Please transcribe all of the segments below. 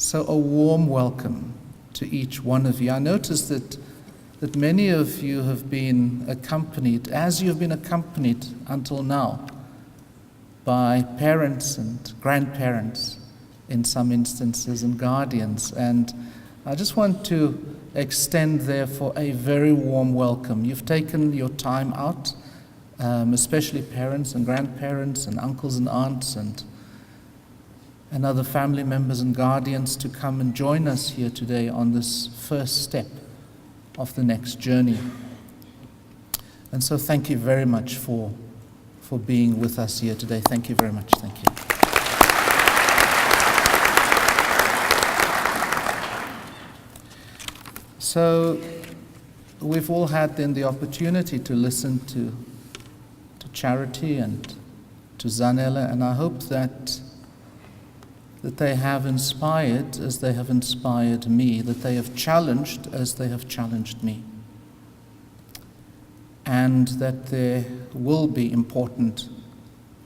So a warm welcome to each one of you. I noticed that many of you have been accompanied, as you've been accompanied until now, by parents and grandparents in some instances and guardians. And I just want to extend therefore a very warm welcome. You've taken your time out, especially parents and grandparents and uncles and aunts and other family members and guardians, to come and join us here today on this first step of the next journey. And so thank you very much for being with us here today. Thank you very much. Thank you. So we've all had then the opportunity to listen to Charity and to Zanele, and I hope that they have inspired as they have inspired me, that they have challenged as they have challenged me, and that there will be important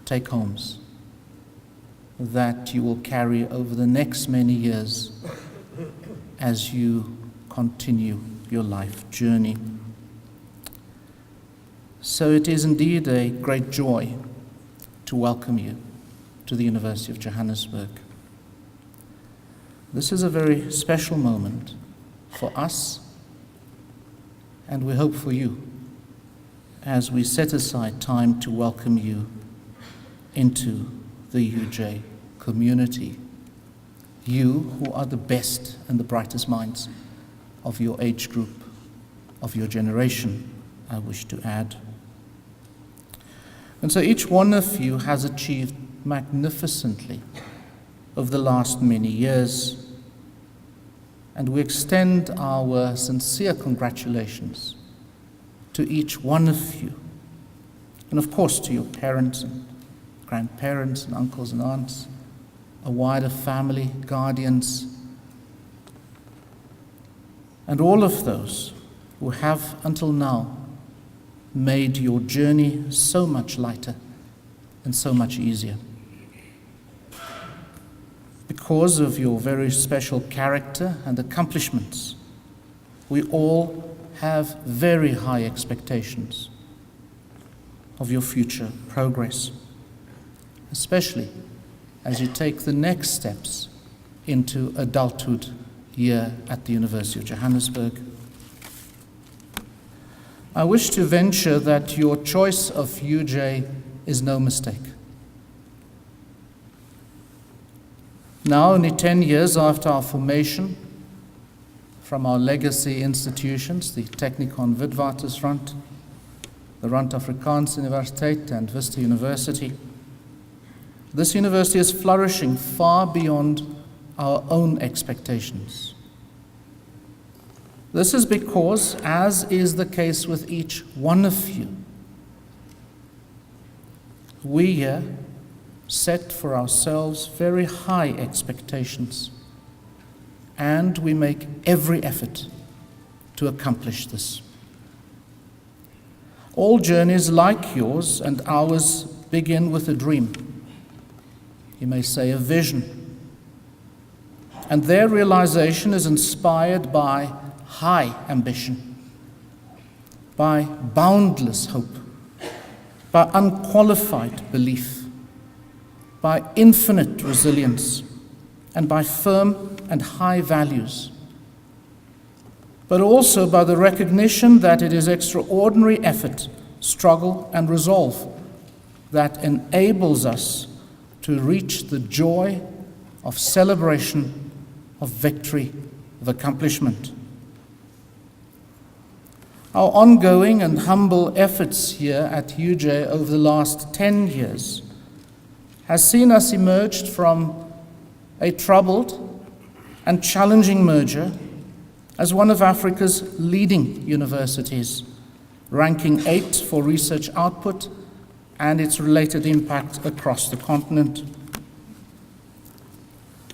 take-homes that you will carry over the next many years as you continue your life journey. So it is indeed a great joy to welcome you to the University of Johannesburg. This is a very special moment for us, and we hope for you, as we set aside time to welcome you into the UJ community. You who are the best and the brightest minds of your age group, of your generation, I wish to add. And so each one of you has achieved magnificently over the last many years, and we extend our sincere congratulations to each one of you, and of course to your parents and grandparents and uncles and aunts, a wider family, guardians, and all of those who have until now made your journey so much lighter and so much easier. Because of your very special character and accomplishments, we all have very high expectations of your future progress, especially as you take the next steps into adulthood here at the University of Johannesburg. I wish to venture that your choice of UJ is no mistake. Now, only 10 years after our formation from our legacy institutions, the Technikon Witwatersrand, the Rand Afrikaans Universiteit and Vista University, this university is flourishing far beyond our own expectations. This is because, as is the case with each one of you, we here set for ourselves very high expectations, and we make every effort to accomplish this. All journeys like yours and ours begin with a dream. You may say a vision. And their realization is inspired by high ambition, by boundless hope, by unqualified belief, by infinite resilience, and by firm and high values, but also by the recognition that it is extraordinary effort, struggle, and resolve that enables us to reach the joy of celebration, of victory, of accomplishment. Our ongoing and humble efforts here at UJ over the last 10 years has seen us emerged from a troubled and challenging merger as one of Africa's leading universities, ranking 8th for research output and its related impact across the continent.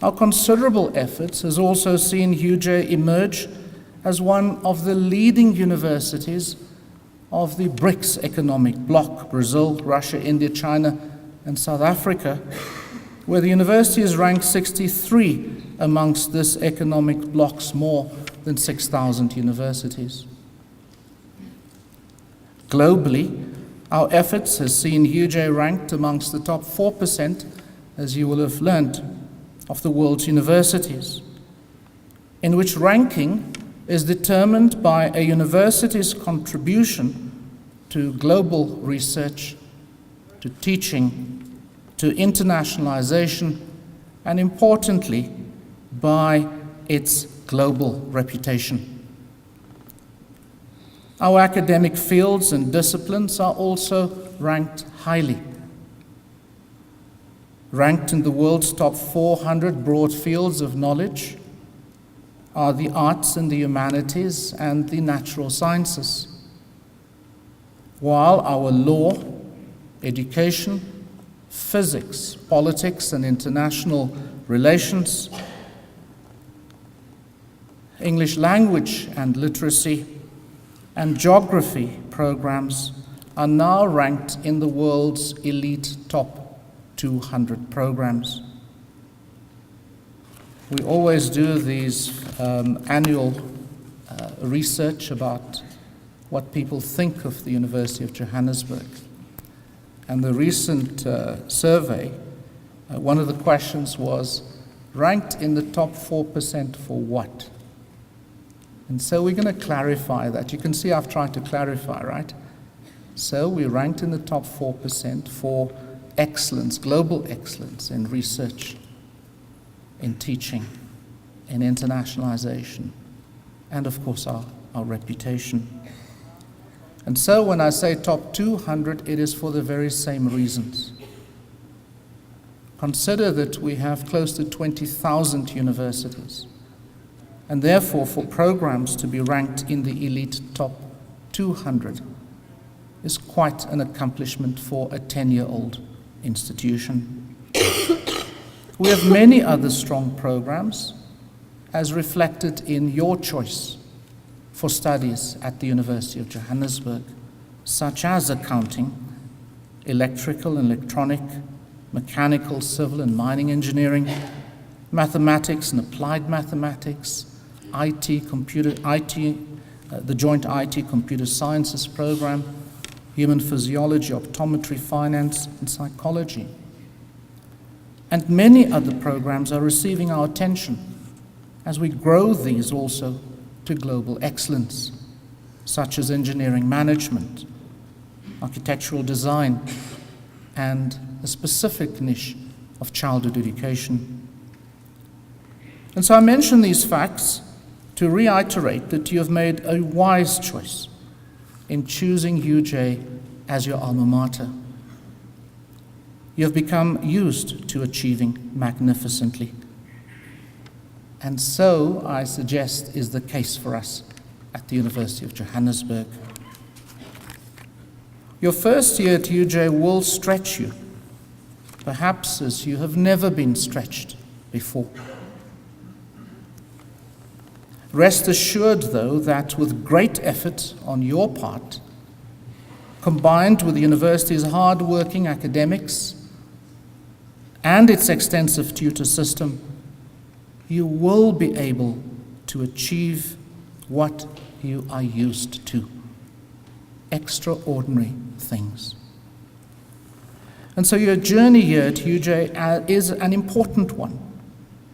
Our considerable efforts has also seen UJ emerge as one of the leading universities of the BRICS economic bloc, Brazil, Russia, India, China, and South Africa, where the university is ranked 63 amongst this economic bloc's more than 6,000 universities. Globally, our efforts has seen UJ ranked amongst the top 4%, as you will have learned, of the world's universities, in which ranking is determined by a university's contribution to global research, to teaching, to internationalization, and importantly, by its global reputation. Our academic fields and disciplines are also ranked highly. Ranked in the world's top 400 broad fields of knowledge are the arts and the humanities and the natural sciences, while our law, education, physics, politics and international relations, English language and literacy, and geography programs are now ranked in the world's elite top 200 programs. We always do these annual research about what people think of the University of Johannesburg. And the recent survey, one of the questions was, ranked in the top 4% for what? And so we're going to clarify that. You can see I've tried to clarify, right? So we ranked in the top 4% for excellence, global excellence in research, in teaching, in internationalization, and of course our reputation. And so when I say top 200, it is for the very same reasons. Consider that we have close to 20,000 universities. And therefore, for programs to be ranked in the elite top 200 is quite an accomplishment for a 10-year-old institution. We have many other strong programs, as reflected in your choice for studies at the University of Johannesburg, such as accounting, electrical and electronic, mechanical, civil and mining engineering, mathematics and applied mathematics, the joint IT computer sciences program, human physiology, optometry, finance, and psychology. And many other programs are receiving our attention as we grow these also to global excellence, such as engineering management, architectural design, and a specific niche of childhood education. And so I mention these facts to reiterate that you have made a wise choice in choosing UJ as your alma mater. You have become used to achieving magnificently. And so, I suggest, is the case for us at the University of Johannesburg. Your first year at UJ will stretch you, perhaps as you have never been stretched before. Rest assured, though, that with great effort on your part, combined with the university's hard-working academics and its extensive tutor system, you will be able to achieve what you are used to: extraordinary things. And so your journey here at UJ is an important one,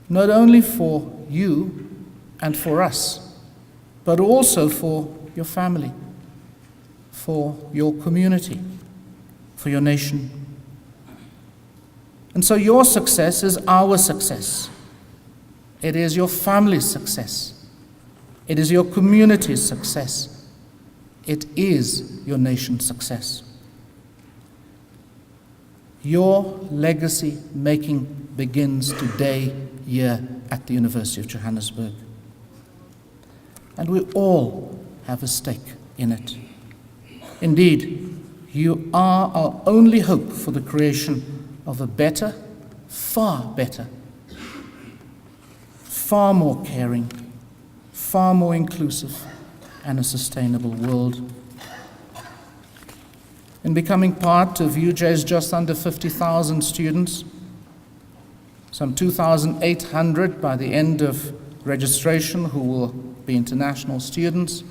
not only for you and for us, but also for your family, for your community, for your nation. And so your success is our success. It is your family's success. It is your community's success. It is your nation's success. Your legacy making begins today here at the University of Johannesburg. And we all have a stake in it. Indeed, you are our only hope for the creation of a better, far more caring, far more inclusive, and a sustainable world. In becoming part of UJ's just under 50,000 students, some 2,800 by the end of registration who will be international students,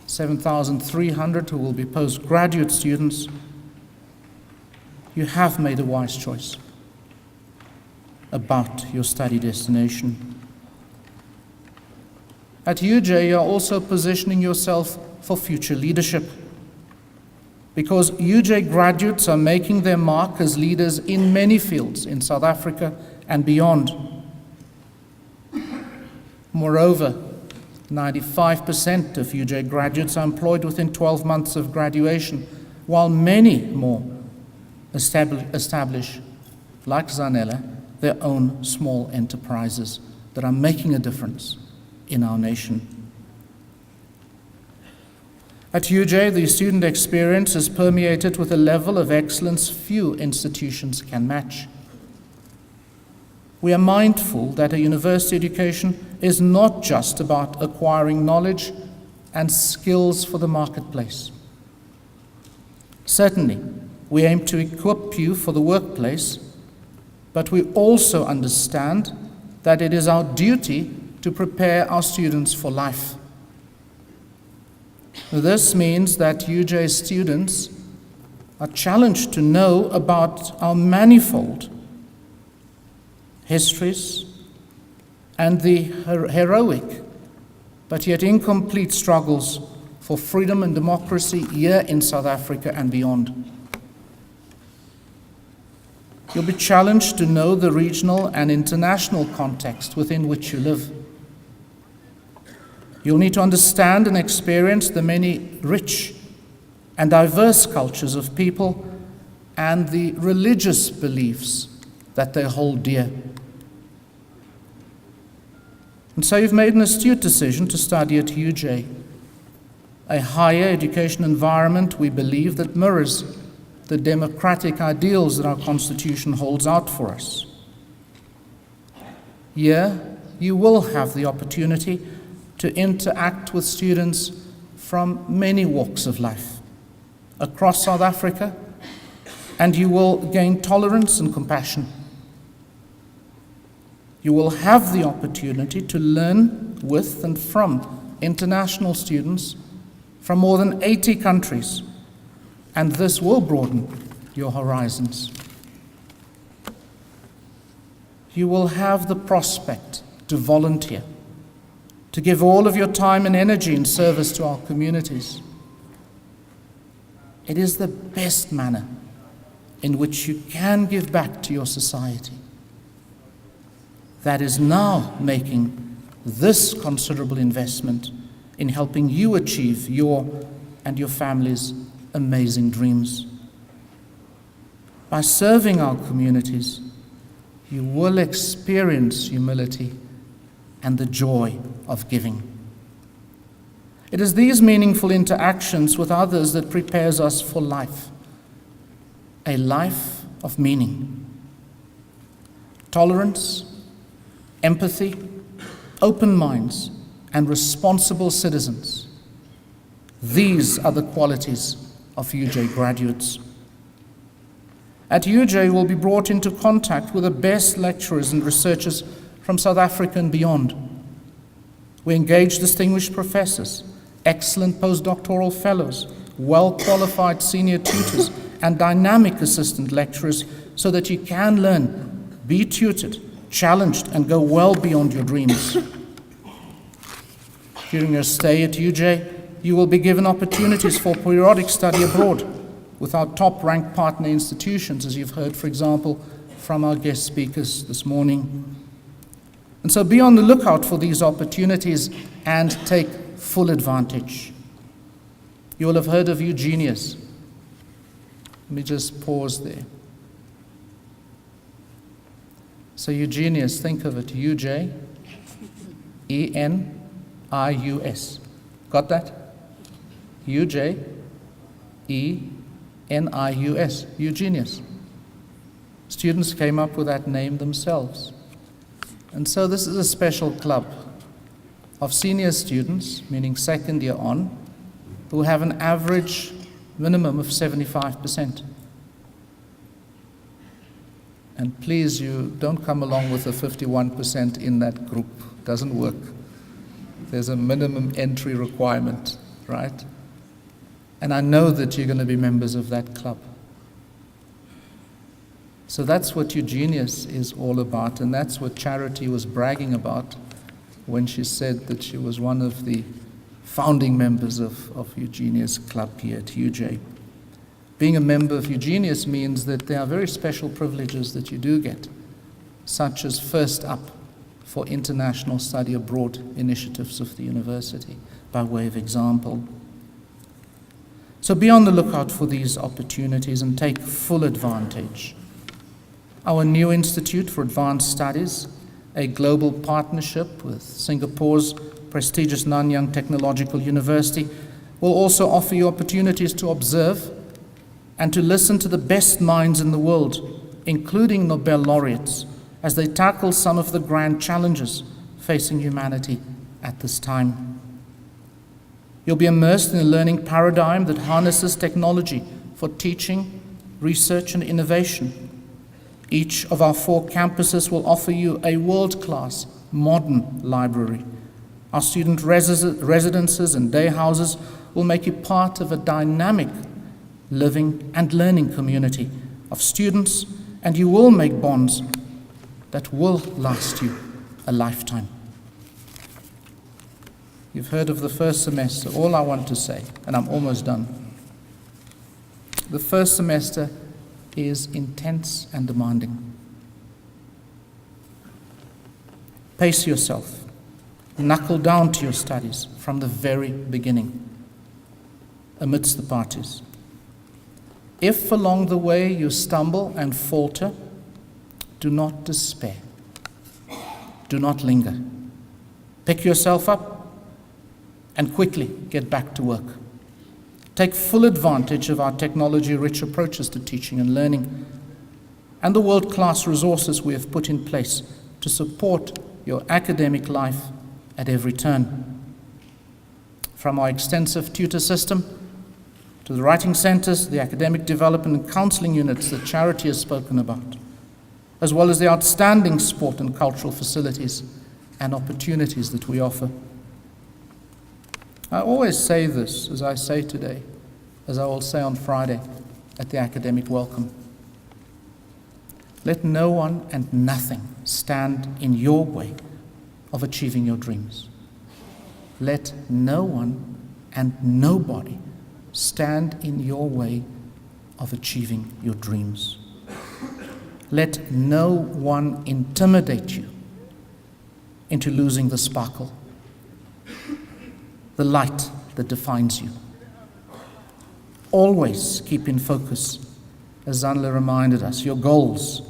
7,300 who will be postgraduate students. You have made a wise choice about your study destination. At UJ, you are also positioning yourself for future leadership, because UJ graduates are making their mark as leaders in many fields in South Africa and beyond. Moreover, 95% of UJ graduates are employed within 12 months of graduation, while many more establish, like Zanele, their own small enterprises that are making a difference in our nation. At UJ, the student experience is permeated with a level of excellence few institutions can match. We are mindful that a university education is not just about acquiring knowledge and skills for the marketplace. Certainly, we aim to equip you for the workplace, but we also understand that it is our duty to prepare our students for life. This means that UJ students are challenged to know about our manifold histories and the heroic but yet incomplete struggles for freedom and democracy here in South Africa and beyond. You'll be challenged to know the regional and international context within which you live. You'll need to understand and experience the many rich and diverse cultures of people and the religious beliefs that they hold dear. And so you've made an astute decision to study at UJ, a higher education environment we believe that mirrors the democratic ideals that our Constitution holds out for us. Here, you will have the opportunity to interact with students from many walks of life across South Africa, and you will gain tolerance and compassion. You will have the opportunity to learn with and from international students from more than 80 countries, and this will broaden your horizons. You will have the prospect to volunteer, to give all of your time and energy in service to our communities. It is the best manner in which you can give back to your society that is now making this considerable investment in helping you achieve your and your family's amazing dreams. By serving our communities, you will experience humility and the joy of giving. It is these meaningful interactions with others that prepares us for life, a life of meaning. Tolerance, empathy, open minds, and responsible citizens. These are the qualities of UJ graduates. At UJ, you will be brought into contact with the best lecturers and researchers from South Africa and beyond. We engage distinguished professors, excellent postdoctoral fellows, well-qualified senior tutors, and dynamic assistant lecturers so that you can learn, be tutored, challenged, and go well beyond your dreams. During your stay at UJ, you will be given opportunities for periodic study abroad with our top-ranked partner institutions, as you've heard, for example, from our guest speakers this morning. And so be on the lookout for these opportunities and take full advantage. You will have heard of Eugenius. Let me just pause there. So Eugenius, think of it, U-J-E-N-I-U-S. Got that? U-J-E-N-I-U-S, Eugenius. Students came up with that name themselves. And so this is a special club of senior students, meaning second year on, who have an average minimum of 75%. And please, you don't come along with the 51% in that group. It doesn't work. There's a minimum entry requirement, right? And I know that you're going to be members of that club. So that's what Eugenius is all about, and that's what Charity was bragging about when she said that she was one of the founding members of Eugenius Club here at UJ. Being a member of Eugenius means that there are very special privileges that you do get, such as first up for international study abroad initiatives of the university, by way of example. So be on the lookout for these opportunities and take full advantage. Our new Institute for Advanced Studies, a global partnership with Singapore's prestigious Nanyang Technological University, will also offer you opportunities to observe and to listen to the best minds in the world, including Nobel laureates, as they tackle some of the grand challenges facing humanity at this time. You'll be immersed in a learning paradigm that harnesses technology for teaching, research, and innovation. Each of our 4 campuses will offer you a world-class modern library. Our student residences and day houses will make you part of a dynamic living and learning community of students, and you will make bonds that will last you a lifetime. You've heard of the first semester. All I want to say, and I'm almost done, the first semester is intense and demanding. Pace yourself. Knuckle down to your studies from the very beginning, amidst the parties. If along the way you stumble and falter, do not despair. Do not linger. Pick yourself up and quickly get back to work. Take full advantage of our technology-rich approaches to teaching and learning and the world-class resources we have put in place to support your academic life at every turn. From our extensive tutor system to the writing centers, the academic development and counseling units that Charity has spoken about, as well as the outstanding sport and cultural facilities and opportunities that we offer. I always say this, as I say today, as I will say on Friday at the academic welcome. Let no one and nothing stand in your way of achieving your dreams. Let no one and nobody stand in your way of achieving your dreams. Let no one intimidate you into losing the sparkle, the light that defines you. Always keep in focus, as Zanle reminded us, your goals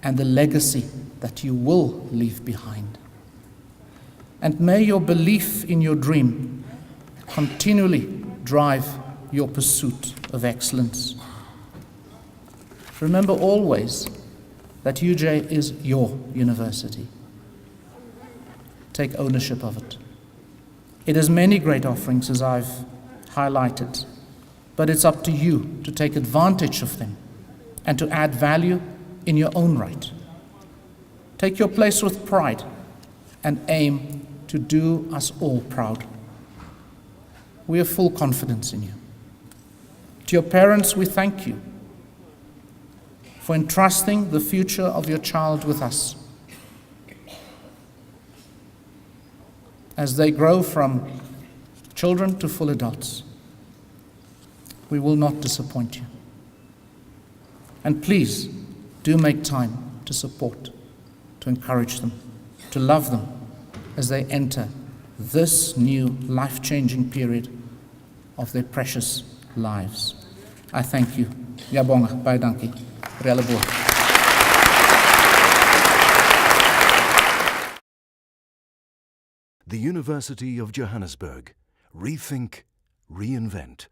and the legacy that you will leave behind. And may your belief in your dream continually drive your pursuit of excellence. Remember always that UJ is your university. Take ownership of it. It has many great offerings, as I've highlighted, but it's up to you to take advantage of them and to add value in your own right. Take your place with pride and aim to do us all proud. We have full confidence in you. To your parents, we thank you for entrusting the future of your child with us. As they grow from children to full adults, we will not disappoint you. And please do make time to support, to encourage them, to love them as they enter this new life-changing period of their precious lives. I thank you. Ngiyabonga, baie dankie. Releboog. The University of Johannesburg. Rethink, reinvent.